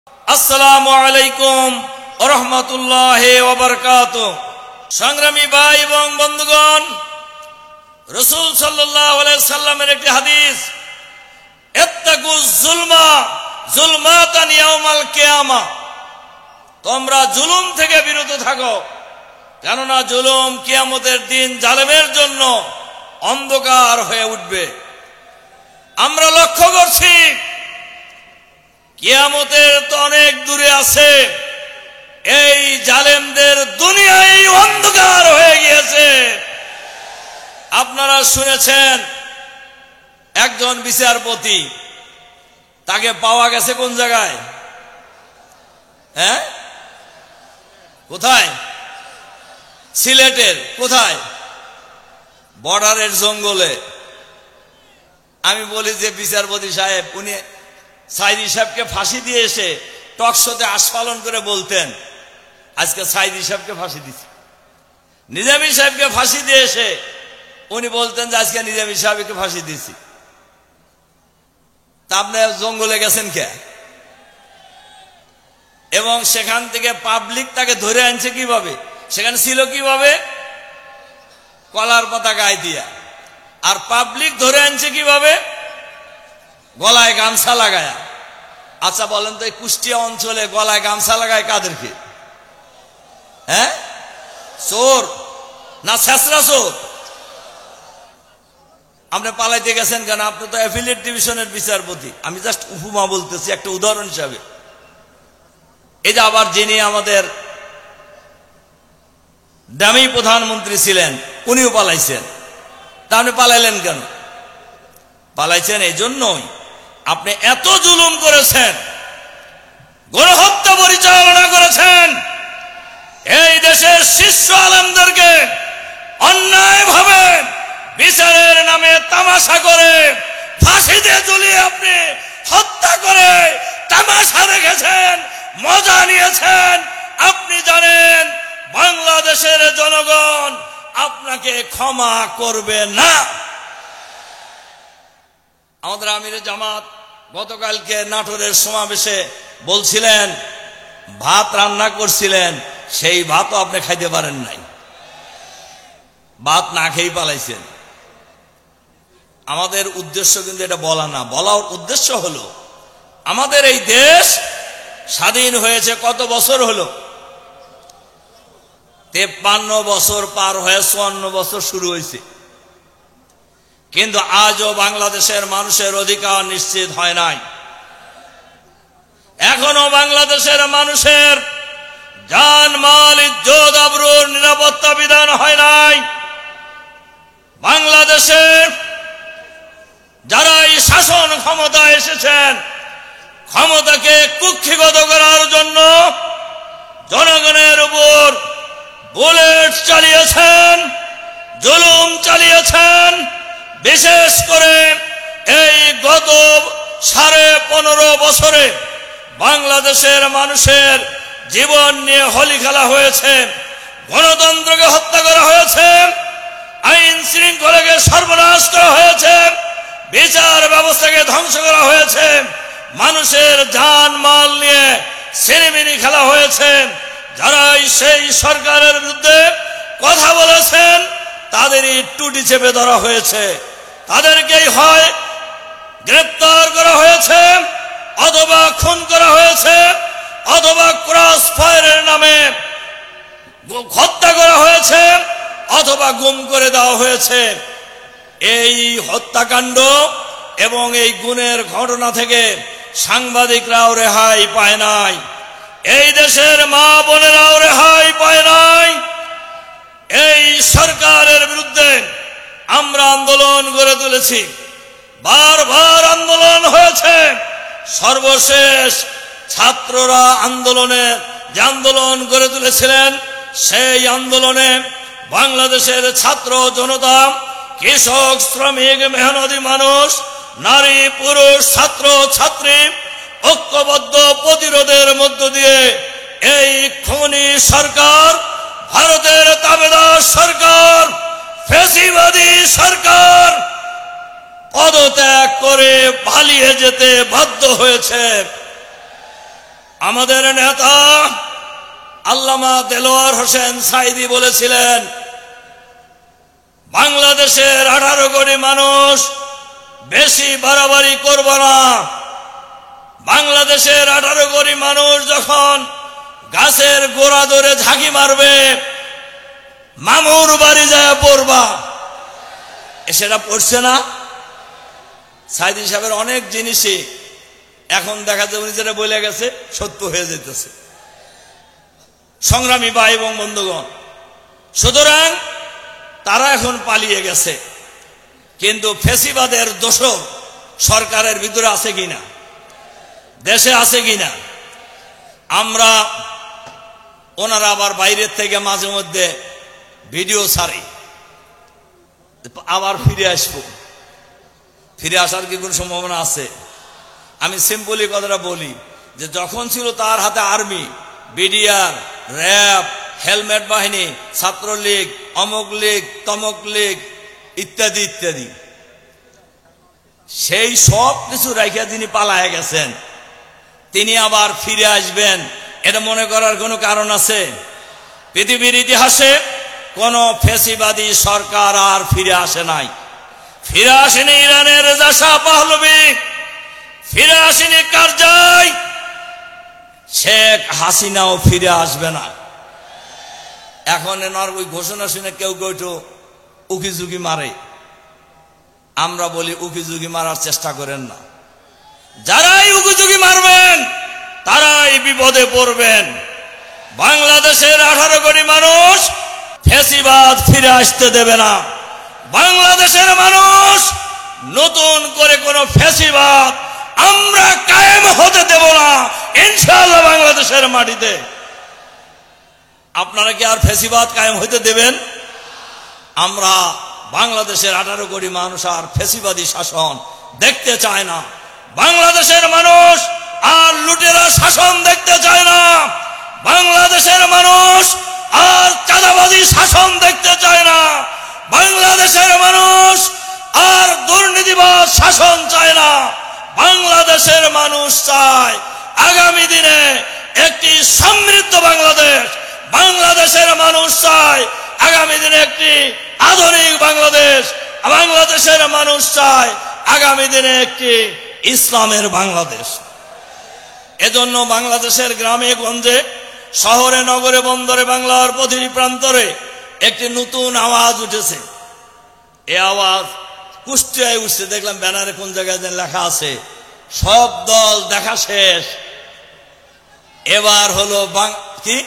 আসসালামু আলাইকুম ওয়া রাহমাতুল্লাহি ওয়া বারাকাতুহু। সংগ্রামী ভাই এবং বন্ধুগণ, রাসূল সাল্লাল্লাহু আলাইহি সাল্লামের একটি হাদিস, ইত্তাকুজ যুলমা যুলমাতান ইয়াউমাল কিয়ামা, তোমরা জুলুম থেকে বিরত থাকো, কেননা জুলুম কিয়ামতের দিন জালেমের জন্য অন্ধকার হয়ে উঠবে। আমরা লক্ষ্য করছি কিয়ামতের তো অনেক দূরে আছে, এই জালেমদের দুনিয়ায় অন্ধকার হয়ে গিয়েছে। আপনারা শুনেছেন একজন বিচারপতি, তাকে পাওয়া গেছে কোন জায়গায়? কোথায়? সিলেটের কোথায়? বর্ডারের জঙ্গলে। আমি বলি যে বিচারপতি সাহেব, উনি সাইদি সাহেবকে ফাঁসি দিয়ে এসে টকশোতে আস্ফালন করে বলতেন, আজকে সাইদি সাহেবকে ফাঁসি দিচ্ছে। নিজামী সাহেবকে ফাঁসি দিয়ে এসে উনি বলতেন যে আজকে নিজামী সাহেবকে ফাঁসি দিয়েছি। তা আপনি জঙ্গলে গেছেন কে? এবং সেখান থেকে পাবলিক তাকে ধরে আনছে কিভাবে? সেখানে ছিল কিভাবে? কলার পাতা গায়ে দিয়া। আর পাবলিক ধরে আনছে কিভাবে? গলায় গামছা লাগায়া। আচ্ছা বলেন তো, এই কুষ্টিয়া অঞ্চলে গলায় গামছা লাগায় কাদেরকে? চোর না ছেঁচড়া চোর? আপনি পালাইতে গেছেন কেন? আপনি তো অ্যাফিলিয়েট ডিভিশনের বিচারপতি। আমি জাস্ট উপমা বলতেছি, একটা উদাহরণ হিসাবে। এই যে আবার যিনি আমাদের দামি প্রধানমন্ত্রী ছিলেন, উনিও পালাইছেন। তা আপনি পালাইলেন কেন? পালাইছেন এই জন্যই, আপনি এত জুলুম করেছেন, গণহত্যা পরিচালনা করেছেন, এই দেশের শীর্ষ আলেমদেরকে অন্যায়ভাবে বিচারের নামে তামাশা করে ফাঁসিতে ঝুলিয়ে আপনি হত্যা করে তামাশা দেখেছেন, মজা নিয়েছেন। আপনি জানেন বাংলাদেশের জনগণ আপনাকে ক্ষমা করবে না। আমাদের আমিরে জামাত গতকালকে নাটোরের সমাবেশে বলছিলেন, ভাত রান্না করছিলেন, সেই ভাতও আপনি খাইতে পারেন নাই, ভাত না খেয়েই পালাইছেন। আমাদের উদ্দেশ্য কিন্তু এটা বলা না। বলার উদ্দেশ্য হলো, আমাদের এই দেশ স্বাধীন হয়েছে কত বছর হলো? 53 বছর পার হয়ে 54 বছর শুরু হয়েছে, কিন্তু আজও বাংলাদেশের মানুষের অধিকার নিশ্চিত হয় নাই। এখনো বাংলাদেশের মানুষের জান মাল ইজ্জত আবরুর নিরাপত্তা বিধান হয় নাই। বাংলাদেশে যারা এই শাসন ক্ষমতায় এসেছেন, ক্ষমতাকে কুক্ষিগত করার জন্য জনগণের উপর বুলেট চালিয়েছেন, জুলুম চালিয়েছেন। বিশেষ করে এই গত 15.5 বছরে বাংলাদেশের মানুষের জীবন নিয়ে হোলি খেলা হয়েছে, গণতন্ত্রকে হত্যা করা হয়েছে, আইন শৃঙ্খলাকে সর্বনাশ করা হয়েছে, বিচার ব্যবস্থাকে ধ্বংস করা হয়েছে, মানুষের জান মাল নিয়ে সিনেমিনি খেলা হয়েছে। যারা সেই সরকারের বিরুদ্ধে কথা বলেছেন তাদেরই টুটি চেপে ধরা হয়েছে, তাদেরকেই হয় গ্রেপ্তার করা হয়েছে, অথবা খুন করা হয়েছে, অথবা ক্রস ফায়ারের নামে হত্যা করা হয়েছে, অথবা গুম করে দেওয়া হয়েছে। এই হত্যাকাণ্ড এবং এই গুণের ঘটনা থেকে সাংবাদিকরাও রেহাই পায় নাই, এই দেশের মা বোনেরাও রেহাই পায় নাই। এই সরকারের বিরুদ্ধে আমরা আন্দোলন গড়ে তুলেছি, বারবার আন্দোলন হয়েছে। সর্বশেষ ছাত্ররা যে আন্দোলন গড়ে তুলেছিলেন, সেই আন্দোলনে বাংলাদেশের ছাত্র জনতা, কৃষক, শ্রমিক, মেহনতি মানুষ, নারী, পুরুষ, ছাত্র ছাত্রী ঐক্যবদ্ধ প্রতিরোধের মধ্য দিয়ে এই খুনি সরকার, ভারতের তাবেদার সরকার, ফ্যাসিবাদী সরকার পদত্যাগ করে পালিয়ে যেতে বাধ্য হয়েছে। আমাদের নেতা আল্লামা দেলোয়ার হোসেন সাঈদী বলেছিলেন, বাংলাদেশের 18 কোটি মানুষ বেশি বাড়াবাড়ি করব না। বাংলাদেশের 18 কোটি মানুষ যখন গাছের গোড়া ধরে ঝাঁকি মারবে, মামুর বাড়ি যায় পড়বা। সেটা পড়ছে না? সাঈদী সাহেবের অনেক জিনিসই এখন দেখা যায় উনি যেটা বলে গেছে সত্য হয়ে যেতেছে। সংগ্রামী ভাই এবং বন্ধুগণ, সুতরাং তারা এখন পালিয়ে গেছে, কিন্তু ফ্যাসিবাদের দোষর সরকারের ভিতরে আছে কিনা, দেশে আছে কিনা? আমরা ওনারা আবার বাইরের থেকে মাঝে মধ্যে ভিডিও ছাড়ি, আবার ফিরে আসবো। ফিরে আসার কি কোনো সম্ভাবনা আছে? আমি সিম্পলি কথাটা বলি যে যখন ছিল তার হাতে আর্মি, বিডিআর, র্যাব, হেলমেট বাহিনী, ছাত্রলীগ, অমুক লীগ, তমক লীগ ইত্যাদি ইত্যাদি, সেই সব কিছু রাখিয়া যিনি পালায় গেছেন, তিনি আবার ফিরে আসবেন এটা মনে করার কোনো কারণ আছে? পৃথিবীর ইতিহাসে কোন ফ্যাসিবাদী সরকার আর ফিরে আসে নাই। ফিরে আসেনি ইরানের রেজা শাহ পাহলভী, ফিরে আসেনি কারজাই, শেখ হাসিনাও ফিরে আসবে না। এখন এনার ওই ঘোষণা শুনে কেউ কেউ তো উকিঝুঁকি মারে। আমরা বলি উকিঝুঁকি মারার চেষ্টা করেন না। যারাই উকিঝুঁকি মারবেন তারাই বিপদে পড়বেন। বাংলাদেশের 18 কোটি মানুষ ফ্যাসিবাদ ফিরে আসতে দেবে না। বাংলাদেশের মানুষ নতুন করে কোন ফ্যাসিবাদ আমরা কায়েম হতে দেব না ইনশাআল্লাহ বাংলাদেশের মাটিতে। আপনারা কি আর ফ্যাসিবাদ কায়েম হতে দেবেন? আমরা বাংলাদেশের 18 কোটি মানুষ আর ফ্যাসিবাদী শাসন দেখতে চায় না। বাংলাদেশের মানুষ আর লুটেরা শাসন দেখতে চায় না। বাংলাদেশের মানুষ আর চাঁদাবাজি শাসন দেখতে চায় না। বাংলাদেশের মানুষ আর দুর্নীতিবাদ শাসন চায় না। বাংলাদেশের মানুষ চায় আগামী দিনে একটি সমৃদ্ধ বাংলাদেশ। বাংলাদেশের মানুষ চায় আগামী দিনে একটি আধুনিক বাংলাদেশ। বাংলাদেশের মানুষ চায় আগামী দিনে একটি ইসলামের বাংলাদেশ। এজন্য বাংলাদেশের গ্রামে গঞ্জে, শহরে, নগরে, বন্দরে, বাংলার প্রতিটি প্রান্তরে একটি নতুন আওয়াজ উঠেছে। এই আওয়াজ কুষ্টিয়ায় উঠছে। দেখলাম ব্যানারে কোন জায়গায় লেখা আছে, সব দল দেখা শেষ, এবার হলো কি,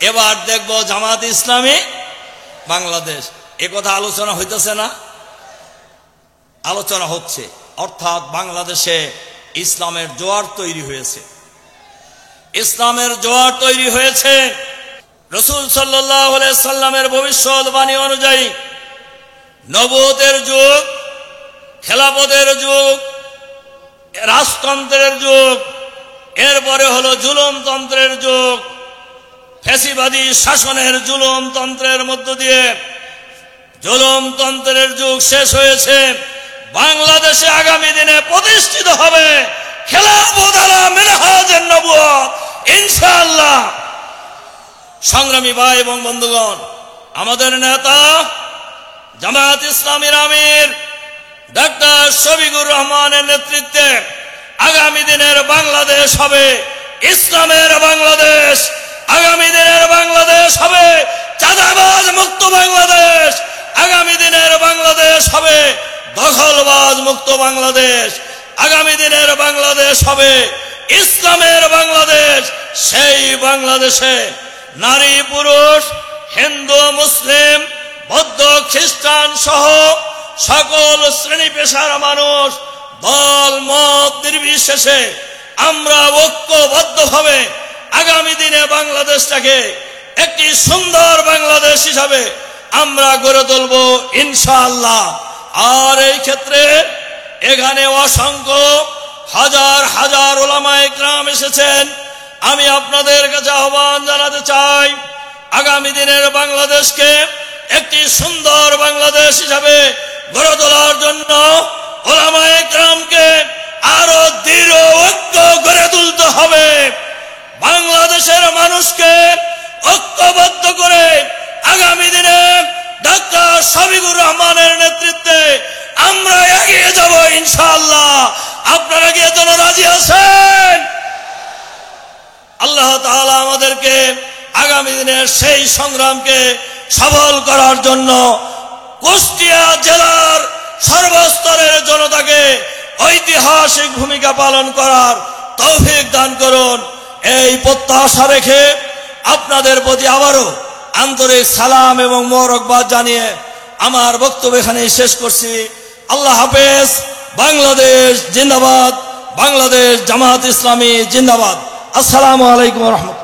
এবার দেখবো জামাত ইসলামী বাংলাদেশ। এ কথা আলোচনা হইতেছে না? আলোচনা হচ্ছে। অর্থাৎ বাংলাদেশে ইসলামের জোয়ার তৈরি হয়েছে। ইসলামের জোয়ার তৈরি হয়েছে। রাসূল সাল্লাল্লাহু আলাইহি সাল্লামের ভবিষ্যৎবাণী অনুযায়ী নবুয়তের যুগ, খেলাফতের যুগ, রাজতন্ত্রের যুগ, এরপরে হলো জুলুমতন্ত্রের যুগ। ফ্যাসিবাদী শাসনের জুলুমতন্ত্রের মধ্য দিয়ে জুলুমতন্ত্রের যুগ শেষ হয়েছে। বাংলাদেশে আগামী দিনে প্রতিষ্ঠিত হবে খেলাফত আলা মিনহাজের নবুয়ত ইনশাআল্লাহ। সংগ্রামী ভাই এবং বন্ধুগণ, আমাদের নেতা জামায়াত ইসলামীর আমির ডাক্তার শফিকুর রহমানের নেতৃত্বে আগামী দিনের বাংলাদেশ হবে ইসলামের বাংলাদেশ। আগামী দিনের বাংলাদেশ হবে চাঁদাবাজ মুক্ত বাংলাদেশ। আগামী দিনের বাংলাদেশ হবে দখলবাজ মুক্ত বাংলাদেশ। আগামী দিনের বাংলাদেশ হবে ইসলামের বাংলাদেশ। সেই বাংলাদেশে নারী পুরুষ, হিন্দু মুসলিম, বৌদ্ধ খ্রিস্টান সহ সকল শ্রেণী পেশার মানুষ দল মত নির্বিশেষে আমরা ঐক্যবদ্ধভাবে আগামী দিনে বাংলাদেশটাকে একটি সুন্দর বাংলাদেশ হিসাবে আমরা গড়ে তুলব ইনশাআল্লাহ। আর এই ক্ষেত্রে এখানে অসংখ্য হাজার হাজার উলামায়ে কেরাম এসেছেন। আমি আপনাদের কাছে আহ্বান জানাতে চাই, আগামী দিনের বাংলাদেশকে একটি সুন্দর বাংলাদেশ হিসাবে গড়ে তোলার জন্য উলামায়ে কেরামকে আরো দৃঢ় ঐক্য গড়ে তুলতে হবে। মানুষকে ঐক্যবদ্ধ করে আগামী দিনে ডাক্তার শফিকুর রহমানের নেতৃত্বে আমরা এগিয়ে যাব ইনশাআল্লাহ। আপনারা কি এর জন্য রাজি আছেন? আল্লাহ তাআলা আমাদেরকে আগামী দিনের সেই সংগ্রামকে সফল করার জন্য কুষ্টিয়া জেলার সর্বস্তরের জনতাকে ঐতিহাসিক ভূমিকা পালন করার তৌফিক দান করুন। এই প্রত্যাশা রেখে আপনাদের প্রতি আবারও আন্তরিক সালাম এবং মোবারকবাদ জানিয়ে আমার বক্তব্য এখানেই শেষ করছি। আল্লাহ হাফেজ। বাংলাদেশ জিন্দাবাদ। বাংলাদেশ জামাত ইসলামী জিন্দাবাদ। আসসালামু আলাইকুম ওয়া রাহমাতুল্লাহ।